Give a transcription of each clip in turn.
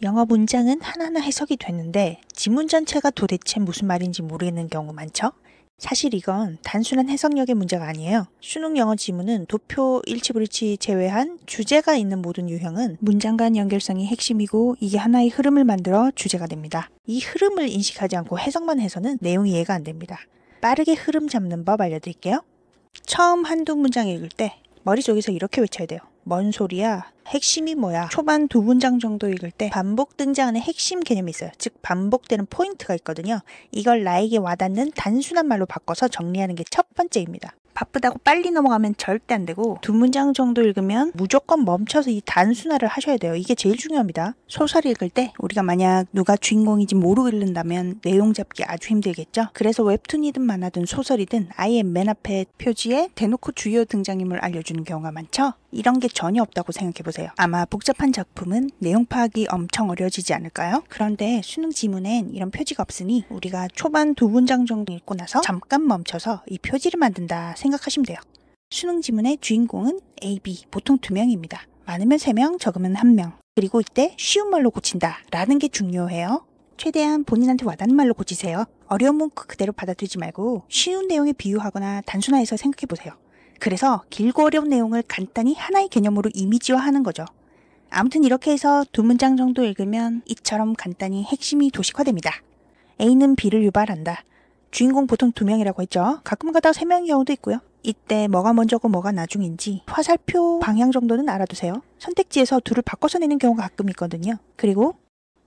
영어 문장은 하나하나 해석이 되는데 지문 전체가 도대체 무슨 말인지 모르겠는 경우 많죠? 사실 이건 단순한 해석력의 문제가 아니에요. 수능 영어 지문은 도표, 일치, 불일치 제외한 주제가 있는 모든 유형은 문장 간 연결성이 핵심이고 이게 하나의 흐름을 만들어 주제가 됩니다. 이 흐름을 인식하지 않고 해석만 해서는 내용이 이해가 안 됩니다. 빠르게 흐름 잡는 법 알려드릴게요. 처음 한두 문장 읽을 때 머릿속에서 이렇게 외쳐야 돼요. 뭔 소리야? 핵심이 뭐야? 초반 두 문장 정도 읽을 때 반복 등장하는 핵심 개념이 있어요. 즉 반복되는 포인트가 있거든요. 이걸 나에게 와닿는 단순한 말로 바꿔서 정리하는 게 첫 번째입니다. 바쁘다고 빨리 넘어가면 절대 안 되고 두 문장 정도 읽으면 무조건 멈춰서 이 단순화를 하셔야 돼요. 이게 제일 중요합니다. 소설 읽을 때 우리가 만약 누가 주인공인지 모르고 읽는다면 내용 잡기 아주 힘들겠죠. 그래서 웹툰이든 만화든 소설이든 아예 맨 앞에 표지에 대놓고 주요 등장인물 알려주는 경우가 많죠. 이런 게 전혀 없다고 생각해보세요. 아마 복잡한 작품은 내용 파악이 엄청 어려워지지 않을까요? 그런데 수능 지문엔 이런 표지가 없으니 우리가 초반 두 문장 정도 읽고 나서 잠깐 멈춰서 이 표지를 만든다 생각하시면 돼요. 수능 지문의 주인공은 A, B, 보통 2명입니다. 많으면 3명, 적으면 1명. 그리고 이때 쉬운 말로 고친다 라는 게 중요해요. 최대한 본인한테 와닿는 말로 고치세요. 어려운 문구 그대로 받아들이지 말고 쉬운 내용에 비유하거나 단순화해서 생각해보세요. 그래서 길고 어려운 내용을 간단히 하나의 개념으로 이미지화하는 거죠. 아무튼 이렇게 해서 두 문장 정도 읽으면 이처럼 간단히 핵심이 도식화됩니다. A는 B를 유발한다. 주인공 보통 2명이라고 했죠. 가끔 가다가 3명인 경우도 있고요. 이때 뭐가 먼저고 뭐가 나중인지 화살표 방향 정도는 알아두세요. 선택지에서 둘을 바꿔서 내는 경우가 가끔 있거든요. 그리고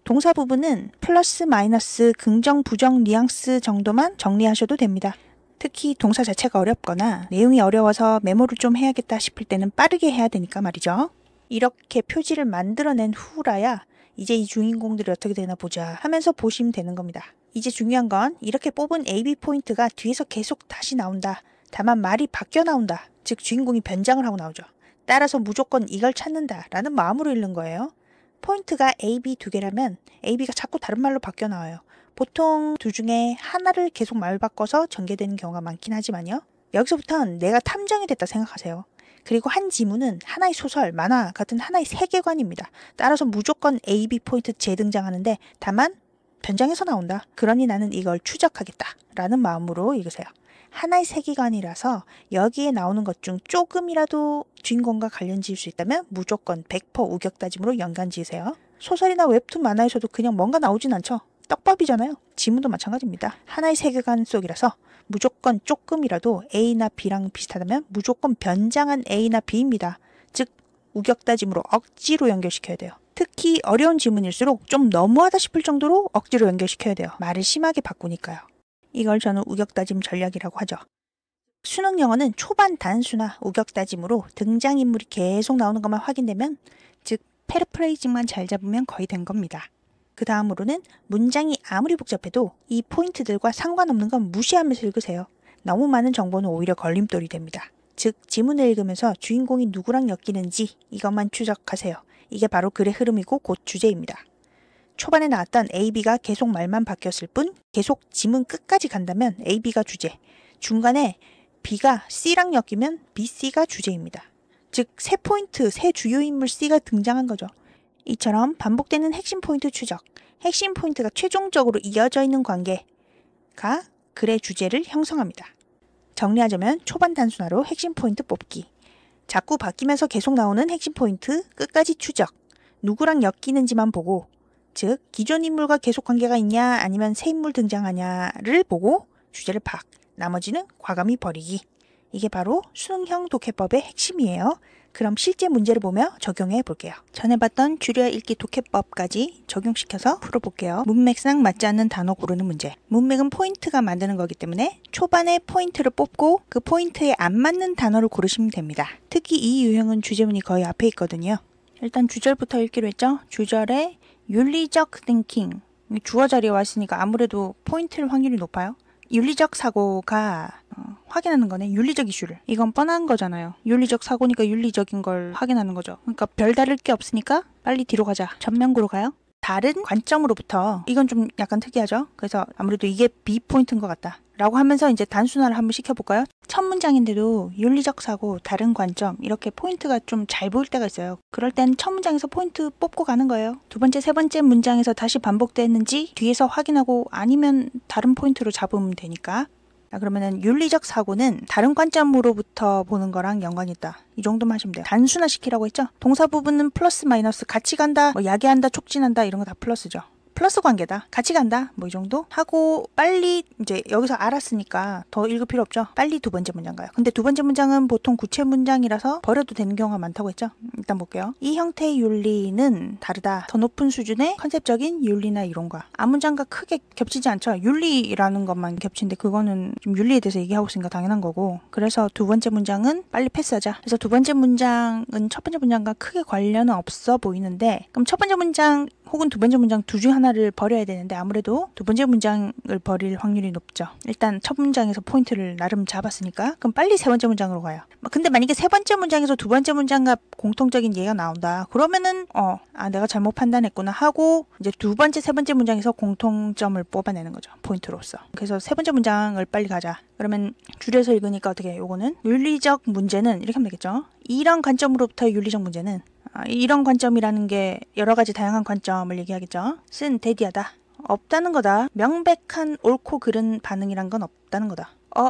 동사 부분은 플러스, 마이너스, 긍정, 부정, 뉘앙스 정도만 정리하셔도 됩니다. 특히 동사 자체가 어렵거나 내용이 어려워서 메모를 좀 해야겠다 싶을 때는 빠르게 해야 되니까 말이죠. 이렇게 표지를 만들어낸 후라야 이제 이 주인공들이 어떻게 되나 보자 하면서 보시면 되는 겁니다. 이제 중요한 건 이렇게 뽑은 AB 포인트가 뒤에서 계속 다시 나온다. 다만 말이 바뀌어 나온다. 즉 주인공이 변장을 하고 나오죠. 따라서 무조건 이걸 찾는다 라는 마음으로 읽는 거예요. 포인트가 AB 2개라면 AB가 자꾸 다른 말로 바뀌어 나와요. 보통 둘 중에 하나를 계속 말 바꿔서 전개되는 경우가 많긴 하지만요. 여기서부터는 내가 탐정이 됐다 생각하세요. 그리고 한 지문은 하나의 소설, 만화 같은 하나의 세계관입니다. 따라서 무조건 A, B 포인트 재등장하는데 다만 변장해서 나온다. 그러니 나는 이걸 추적하겠다 라는 마음으로 읽으세요. 하나의 세계관이라서 여기에 나오는 것 중 조금이라도 주인공과 관련 지을 수 있다면 무조건 100% 우격다짐으로 연관 지으세요. 소설이나 웹툰 만화에서도 그냥 뭔가 나오진 않죠. 떡밥이잖아요. 지문도 마찬가지입니다. 하나의 세계관 속이라서 무조건 조금이라도 A나 B랑 비슷하다면 무조건 변장한 A나 B입니다. 즉 우격다짐으로 억지로 연결시켜야 돼요. 특히 어려운 지문일수록 좀 너무하다 싶을 정도로 억지로 연결시켜야 돼요. 말을 심하게 바꾸니까요. 이걸 저는 우격다짐 전략이라고 하죠. 수능 영어는 초반 단순화, 우격다짐으로 등장인물이 계속 나오는 것만 확인되면 즉 패러프레이징만 잘 잡으면 거의 된 겁니다. 그 다음으로는 문장이 아무리 복잡해도 이 포인트들과 상관없는 건 무시하면서 읽으세요. 너무 많은 정보는 오히려 걸림돌이 됩니다. 즉 지문을 읽으면서 주인공이 누구랑 엮이는지 이것만 추적하세요. 이게 바로 글의 흐름이고 곧 주제입니다. 초반에 나왔던 AB가 계속 말만 바뀌었을 뿐 계속 지문 끝까지 간다면 AB가 주제, 중간에 B가 C랑 엮이면 BC가 주제입니다. 즉 새 포인트, 새 주요 인물 C가 등장한 거죠. 이처럼 반복되는 핵심 포인트 추적, 핵심 포인트가 최종적으로 이어져 있는 관계가 글의 주제를 형성합니다. 정리하자면 초반 단순화로 핵심 포인트 뽑기, 자꾸 바뀌면서 계속 나오는 핵심 포인트 끝까지 추적, 누구랑 엮이는지만 보고, 즉 기존 인물과 계속 관계가 있냐 아니면 새 인물 등장하냐를 보고 주제를 파악, 나머지는 과감히 버리기. 이게 바로 수능형 독해법의 핵심이에요. 그럼 실제 문제를 보며 적용해 볼게요. 전에 봤던 줄여 읽기 독해법까지 적용시켜서 풀어볼게요. 문맥상 맞지 않는 단어 고르는 문제. 문맥은 포인트가 만드는 거기 때문에 초반에 포인트를 뽑고 그 포인트에 안 맞는 단어를 고르시면 됩니다. 특히 이 유형은 주제문이 거의 앞에 있거든요. 일단 주절부터 읽기로 했죠. 주절에 윤리적 thinking, 주어 자리에 와 있으니까 아무래도 포인트일 확률이 높아요. 윤리적 사고가 확인하는 거네. 윤리적 이슈를. 이건 뻔한 거잖아요. 윤리적 사고니까 윤리적인 걸 확인하는 거죠. 그러니까 별다를 게 없으니까 빨리 뒤로 가자. 전면구로 가요. 다른 관점으로부터, 이건 좀 약간 특이하죠. 그래서 아무래도 이게 B 포인트인 것 같다. 라고 하면서 이제 단순화를 한번 시켜볼까요? 첫 문장인데도 윤리적 사고, 다른 관점 이렇게 포인트가 좀 잘 보일 때가 있어요. 그럴 땐 첫 문장에서 포인트 뽑고 가는 거예요. 두 번째, 세 번째 문장에서 다시 반복됐는지 뒤에서 확인하고 아니면 다른 포인트로 잡으면 되니까. 그러면은 윤리적 사고는 다른 관점으로부터 보는 거랑 연관이 있다. 이 정도만 하시면 돼요. 단순화 시키라고 했죠? 동사 부분은 플러스 마이너스 같이 간다, 뭐 야기한다, 촉진한다 이런 거 다 플러스죠. 플러스 관계다. 같이 간다. 뭐 이 정도? 하고 빨리 이제 여기서 알았으니까 더 읽을 필요 없죠. 빨리 두 번째 문장 가요. 근데 두 번째 문장은 보통 구체 문장이라서 버려도 되는 경우가 많다고 했죠. 일단 볼게요. 이 형태의 윤리는 다르다. 더 높은 수준의 컨셉적인 윤리나 이론과. 앞문장과 크게 겹치지 않죠. 윤리라는 것만 겹치는데 그거는 좀 윤리에 대해서 얘기하고 있으니까 당연한 거고. 그래서 두 번째 문장은 빨리 패스하자. 그래서 두 번째 문장은 첫 번째 문장과 크게 관련은 없어 보이는데 그럼 첫 번째 문장 혹은 두 번째 문장 둘 중 하나를 버려야 되는데 아무래도 두 번째 문장을 버릴 확률이 높죠. 일단 첫 문장에서 포인트를 나름 잡았으니까 그럼 빨리 세 번째 문장으로 가요. 근데 만약에 세 번째 문장에서 두 번째 문장과 공통적인 예가 나온다. 그러면은 내가 잘못 판단했구나 하고 이제 두 번째, 세 번째 문장에서 공통점을 뽑아내는 거죠. 포인트로서. 그래서 세 번째 문장을 빨리 가자. 그러면 줄여서 읽으니까 어떻게 해요? 요거는 윤리적 문제는 이렇게 하면 되겠죠. 이런 관점으로부터의 윤리적 문제는 이런 관점이라는 게 여러 가지 다양한 관점을 얘기하겠죠. 쓴 대디하다. 없다는 거다. 명백한 옳고 그른 반응이란 건 없다는 거다.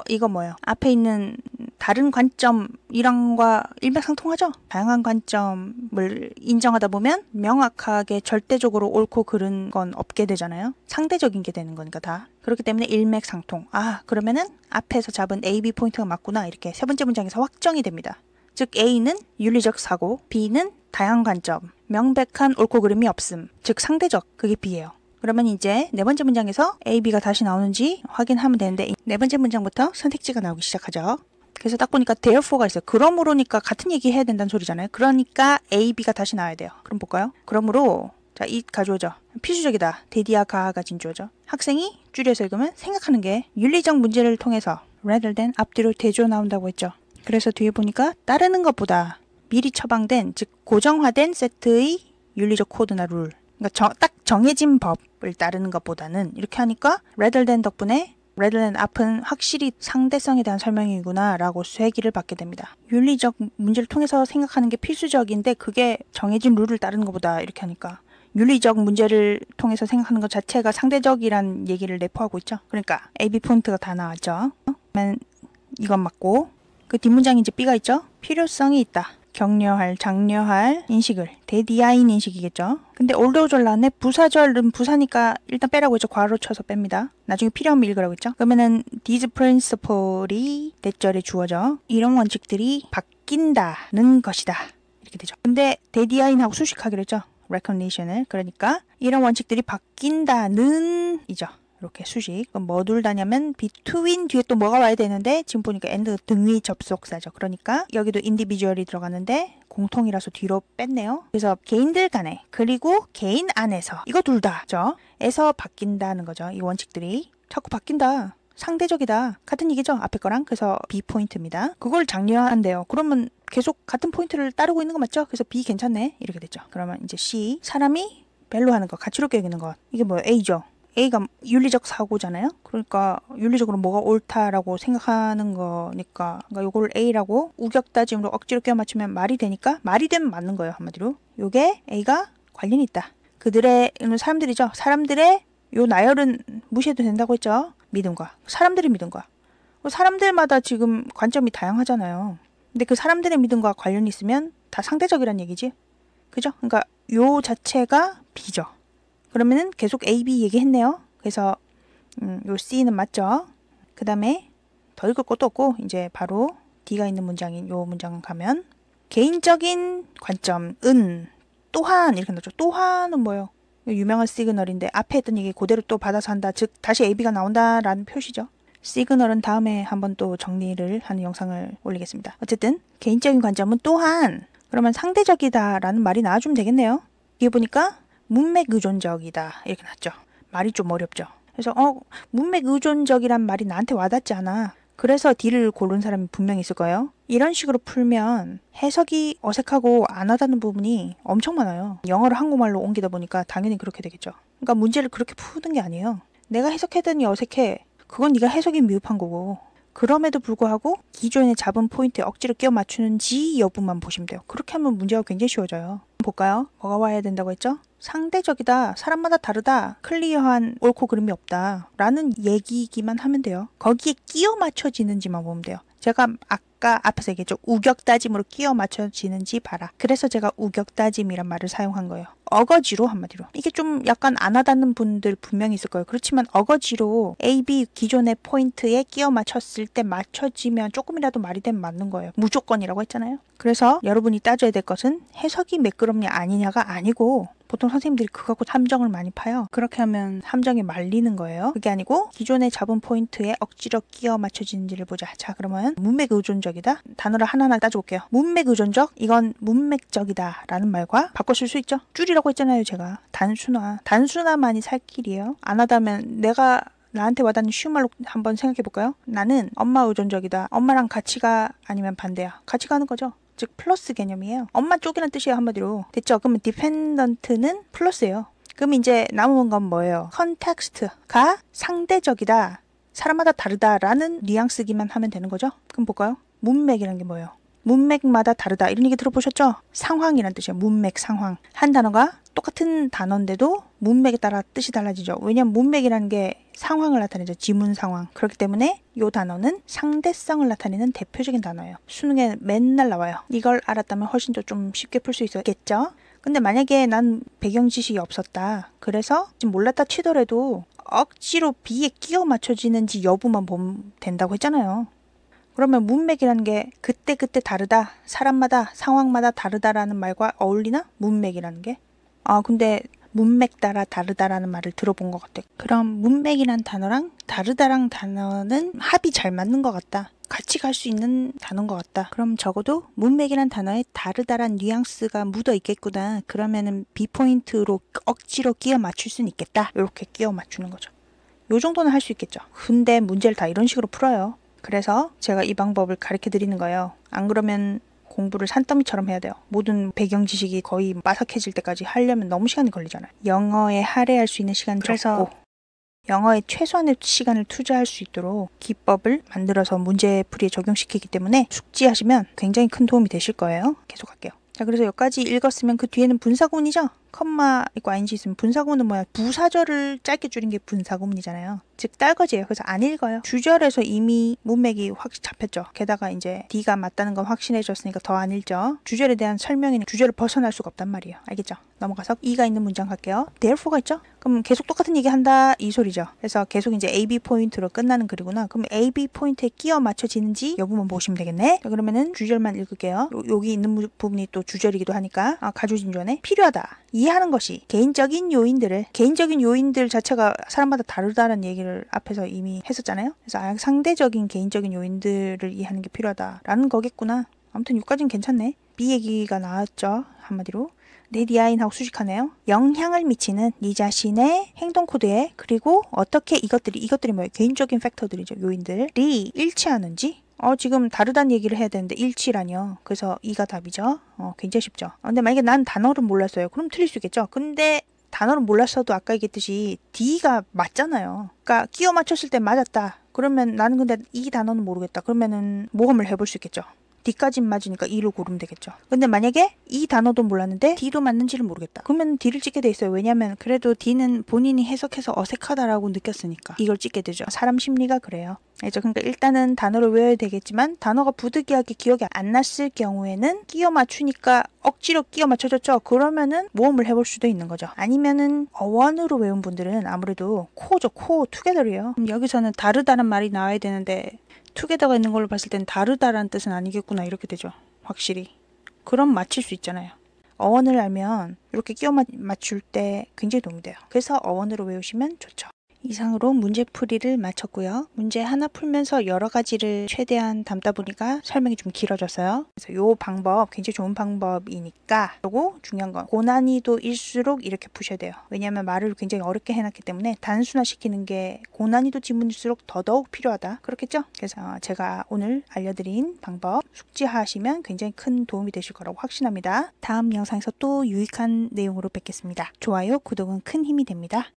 이거 뭐예요? 앞에 있는 다른 관점 이랑과 일맥상통하죠? 다양한 관점을 인정하다 보면 명확하게 절대적으로 옳고 그른 건 없게 되잖아요. 상대적인 게 되는 거니까 다. 그렇기 때문에 일맥상통. 그러면은 앞에서 잡은 A, B 포인트가 맞구나. 이렇게 세 번째 문장에서 확정이 됩니다. 즉 A는 윤리적 사고, B는 다양한 관점, 명백한 옳고 그름이 없음. 즉 상대적, 그게 B예요. 그러면 이제 네 번째 문장에서 A, B가 다시 나오는지 확인하면 되는데 네 번째 문장부터 선택지가 나오기 시작하죠. 그래서 딱 보니까 therefore가 있어요. 그러므로니까 같은 얘기 해야 된다는 소리잖아요. 그러니까 A, B가 다시 나와야 돼요. 그럼 볼까요? 그러므로 자, 이 가주어죠. 필수적이다. 대디아 가가 진주어죠. 학생이 줄여서 읽으면 생각하는 게 윤리적 문제를 통해서 rather than 앞뒤로 대조 나온다고 했죠. 그래서 뒤에 보니까 따르는 것보다 미리 처방된, 즉 고정화된 세트의 윤리적 코드나 룰. 그러니까 딱 정해진 법을 따르는 것보다는 이렇게 하니까 rather than 덕분에 rather than 앞은 확실히 상대성에 대한 설명이구나 라고 쐐기를 받게 됩니다. 윤리적 문제를 통해서 생각하는 게 필수적인데 그게 정해진 룰을 따르는 것보다 이렇게 하니까 윤리적 문제를 통해서 생각하는 것 자체가 상대적이란 얘기를 내포하고 있죠. 그러니까 AB 폰트가 다 나왔죠. 그러면 이건 맞고 그 뒷문장에 이제 B가 있죠. 필요성이 있다. 격려할, 장려할 인식을 대디아인 인식이겠죠. 근데 올도졸란의 부사절은 부사니까 일단 빼라고 했죠. 괄호 쳐서 뺍니다. 나중에 필요하면 읽으라고 했죠. 그러면은 these principle이 대절의 주어죠. 이런 원칙들이 바뀐다는 것이다. 이렇게 되죠. 근데 대디아인하고 수식하기로 했죠. recognition을. 그러니까 이런 원칙들이 바뀐다는 이죠. 이렇게 수식. 그럼 뭐 둘다냐면 between 뒤에 또 뭐가 와야 되는데 지금 보니까 and 등위 접속사죠. 그러니까 여기도 individual이 들어가는데 공통이라서 뒤로 뺐네요. 그래서 개인들 간에 그리고 개인 안에서 이거 둘 다죠. 에서 바뀐다는 거죠. 이 원칙들이 자꾸 바뀐다. 상대적이다. 같은 얘기죠. 앞에 거랑. 그래서 B 포인트입니다. 그걸 장려한대요. 그러면 계속 같은 포인트를 따르고 있는 거 맞죠? 그래서 B 괜찮네. 이렇게 되죠. 그러면 이제 C. 사람이 밸류 하는 것. 가치롭게 여기는 것. 이게 뭐예요? A죠. A가 윤리적 사고잖아요. 그러니까 윤리적으로 뭐가 옳다라고 생각하는 거니까 그러니까 요걸 A라고 우격다짐으로 억지로 껴 맞추면 말이 되니까 말이 되면 맞는 거예요. 한마디로. 요게 A가 관련이 있다. 그들의 사람들이죠. 사람들의 요 나열은 무시해도 된다고 했죠. 믿음과. 사람들의 믿음과. 사람들마다 지금 관점이 다양하잖아요. 근데 그 사람들의 믿음과 관련이 있으면 다 상대적이란 얘기지. 그죠? 그러니까 요 자체가 B죠. 그러면은 계속 A, B 얘기했네요. 그래서 요 C는 맞죠. 그 다음에 더 읽을 것도 없고 이제 바로 D가 있는 문장인 요 문장 가면 개인적인 관점은 또한 이렇게 나오죠. 또한은 뭐예요? 유명한 시그널인데 앞에 했던 얘기 그대로 또 받아서 한다. 즉 다시 A, B가 나온다라는 표시죠. 시그널은 다음에 한번 또 정리를 하는 영상을 올리겠습니다. 어쨌든 개인적인 관점은 또한 그러면 상대적이다라는 말이 나와주면 되겠네요. 뒤에 보니까 문맥 의존적이다 이렇게 나왔죠. 말이 좀 어렵죠. 그래서 문맥 의존적이란 말이 나한테 와닿지 않아. 그래서 D를 고른 사람이 분명히 있을 거예요. 이런 식으로 풀면 해석이 어색하고 안 와닿는 부분이 엄청 많아요. 영어를 한국말로 옮기다 보니까 당연히 그렇게 되겠죠. 그러니까 문제를 그렇게 푸는 게 아니에요. 내가 해석했더니 어색해. 그건 네가 해석이 미흡한 거고. 그럼에도 불구하고 기존에 잡은 포인트에 억지로 끼워 맞추는지 여부만 보시면 돼요. 그렇게 하면 문제가 굉장히 쉬워져요. 볼까요? 뭐가 와야 된다고 했죠? 상대적이다, 사람마다 다르다, 클리어한 옳고 그름이 없다 라는 얘기기만 하면 돼요. 거기에 끼워 맞춰지는지만 보면 돼요. 제가 아까 앞에서 얘기했죠. 우격다짐으로 끼워 맞춰지는지 봐라. 그래서 제가 우격다짐이란 말을 사용한 거예요. 어거지로, 한마디로. 이게 좀 약간 안 와닿는 분들 분명히 있을 거예요. 그렇지만 어거지로 A, B 기존의 포인트에 끼워 맞췄을 때 맞춰지면 조금이라도 말이 되면 맞는 거예요. 무조건이라고 했잖아요. 그래서 여러분이 따져야 될 것은 해석이 매끄럽냐 아니냐가 아니고, 보통 선생님들이 그거 갖고 함정을 많이 파요. 그렇게 하면 함정에 말리는 거예요. 그게 아니고 기존에 잡은 포인트에 억지로 끼워 맞춰지는지를 보자. 자, 그러면 문맥 의존적이다. 단어를 하나하나 따져볼게요. 문맥 의존적, 이건 문맥적이다 라는 말과 바꿔 쓸 수 있죠. 줄이라고 했잖아요. 제가 단순화, 단순화만이 살 길이에요. 안 하다면 내가 나한테 와닿는 쉬운 말로 한번 생각해 볼까요? 나는 엄마 의존적이다. 엄마랑 같이 가, 아니면 반대야. 같이 가는 거죠. 즉 플러스 개념이에요. 엄마 쪽이란 뜻이에요. 한마디로. 됐죠? 그러면 디펜던트는 플러스예요. 그럼 이제 남은 건 뭐예요? 컨텍스트가 상대적이다, 사람마다 다르다라는 뉘앙스기만 하면 되는 거죠. 그럼 볼까요? 문맥이라는 게 뭐예요? 문맥마다 다르다, 이런 얘기 들어보셨죠? 상황이란 뜻이에요. 문맥, 상황. 한 단어가 똑같은 단어인데도 문맥에 따라 뜻이 달라지죠. 왜냐면 문맥이라는 게 상황을 나타내죠. 지문 상황. 그렇기 때문에 이 단어는 상대성을 나타내는 대표적인 단어예요. 수능에 맨날 나와요. 이걸 알았다면 훨씬 더 좀 쉽게 풀 수 있었겠죠. 근데 만약에 난 배경 지식이 없었다, 그래서 지금 몰랐다 치더라도 억지로 B에 끼워 맞춰지는지 여부만 보면 된다고 했잖아요. 그러면 문맥이라는 게 그때그때 다르다, 사람마다 상황마다 다르다라는 말과 어울리나? 문맥이라는 게? 근데 문맥 따라 다르다라는 말을 들어본 것 같아. 그럼 문맥이란 단어랑 다르다랑 단어는 합이 잘 맞는 것 같다, 같이 갈 수 있는 단어인 것 같다. 그럼 적어도 문맥이란 단어에 다르다란 뉘앙스가 묻어 있겠구나. 그러면은 B포인트로 억지로 끼워 맞출 수는 있겠다. 이렇게 끼워 맞추는 거죠. 요 정도는 할 수 있겠죠. 근데 문제를 다 이런 식으로 풀어요. 그래서 제가 이 방법을 가르쳐 드리는 거예요. 안 그러면 공부를 산더미처럼 해야 돼요. 모든 배경 지식이 거의 빠삭해질 때까지 하려면 너무 시간이 걸리잖아요. 영어에 할애할 수 있는 시간 적고 영어에 최소한의 시간을 투자할 수 있도록 기법을 만들어서 문제풀이에 적용시키기 때문에 숙지하시면 굉장히 큰 도움이 되실 거예요. 계속 할게요. 자, 그래서 여기까지 읽었으면 그 뒤에는 분사구문이죠. 컴마 있고 ing 있으면 분사구문은 뭐야? 부사절을 짧게 줄인 게 분사구문이잖아요. 즉 딸거지예요. 그래서 안 읽어요. 주절에서 이미 문맥이 확 잡혔죠. 게다가 이제 D가 맞다는 건 확신해졌으니까 더 안 읽죠. 주절에 대한 설명에는 주절을 벗어날 수가 없단 말이에요. 알겠죠? 넘어가서 E가 있는 문장 갈게요. therefore가 있죠? 그럼 계속 똑같은 얘기 한다, 이 소리죠. 그래서 계속 이제 A, B 포인트로 끝나는 글이구나. 그럼 A, B 포인트에 끼워 맞춰지는지 여부만 보시면 되겠네. 자, 그러면은 주절만 읽을게요. 여기 있는 부분이 또 주절이기도 하니까 가주진주어네. 필요하다, 이해하는 것이 개인적인 요인들 자체가 사람마다 다르다는 얘기를 앞에서 이미 했었잖아요. 그래서 상대적인 개인적인 요인들을 이해하는 게 필요하다라는 거겠구나. 아무튼 여기까지는 괜찮네. B 얘기가 나왔죠. 한마디로. 네디아인하고 수식하네요. 영향을 미치는 네 자신의 행동 코드에, 그리고 어떻게 이것들이 뭐예요? 개인적인 팩터들이죠. 요인들이 일치하는지. 지금 다르다는 얘기를 해야 되는데 일치라뇨. 그래서 이가 답이죠. 굉장히 쉽죠. 근데 만약에 난 단어를 몰랐어요. 그럼 틀릴 수 있겠죠. 근데 단어를 몰랐어도 아까 얘기했듯이 D가 맞잖아요. 그러니까 끼워 맞췄을 때 맞았다. 그러면 나는 근데 이 단어는 모르겠다. 그러면은 모험을 해볼 수 있겠죠. D까진 맞으니까 E로 고르면 되겠죠. 근데 만약에 이 단어도 몰랐는데 D도 맞는지를 모르겠다. 그러면 D를 찍게 돼 있어요. 왜냐면 그래도 D는 본인이 해석해서 어색하다라고 느꼈으니까 이걸 찍게 되죠. 사람 심리가 그래요. 알죠? 그러니까 일단은 단어를 외워야 되겠지만 단어가 부득이하게 기억이 안 났을 경우에는 끼워 맞추니까 억지로 끼워 맞춰졌죠. 그러면은 모험을 해볼 수도 있는 거죠. 아니면은 어원으로 외운 분들은 아무래도 코죠. 코, 투게더예요. 여기서는 다르다는 말이 나와야 되는데 투게더가 있는 걸로 봤을 땐 다르다라는 뜻은 아니겠구나, 이렇게 되죠. 확실히. 그럼 맞힐 수 있잖아요. 어원을 알면 이렇게 끼워 맞출 때 굉장히 도움이 돼요. 그래서 어원으로 외우시면 좋죠. 이상으로 문제풀이를 마쳤고요. 문제 하나 풀면서 여러 가지를 최대한 담다 보니까 설명이 좀 길어졌어요. 그래서 이 방법 굉장히 좋은 방법이니까, 그리고 중요한 건 고난이도일수록 이렇게 푸셔야 돼요. 왜냐하면 말을 굉장히 어렵게 해놨기 때문에 단순화시키는 게 고난이도 지문일수록 더더욱 필요하다. 그렇겠죠? 그래서 제가 오늘 알려드린 방법 숙지하시면 굉장히 큰 도움이 되실 거라고 확신합니다. 다음 영상에서 또 유익한 내용으로 뵙겠습니다. 좋아요, 구독은 큰 힘이 됩니다.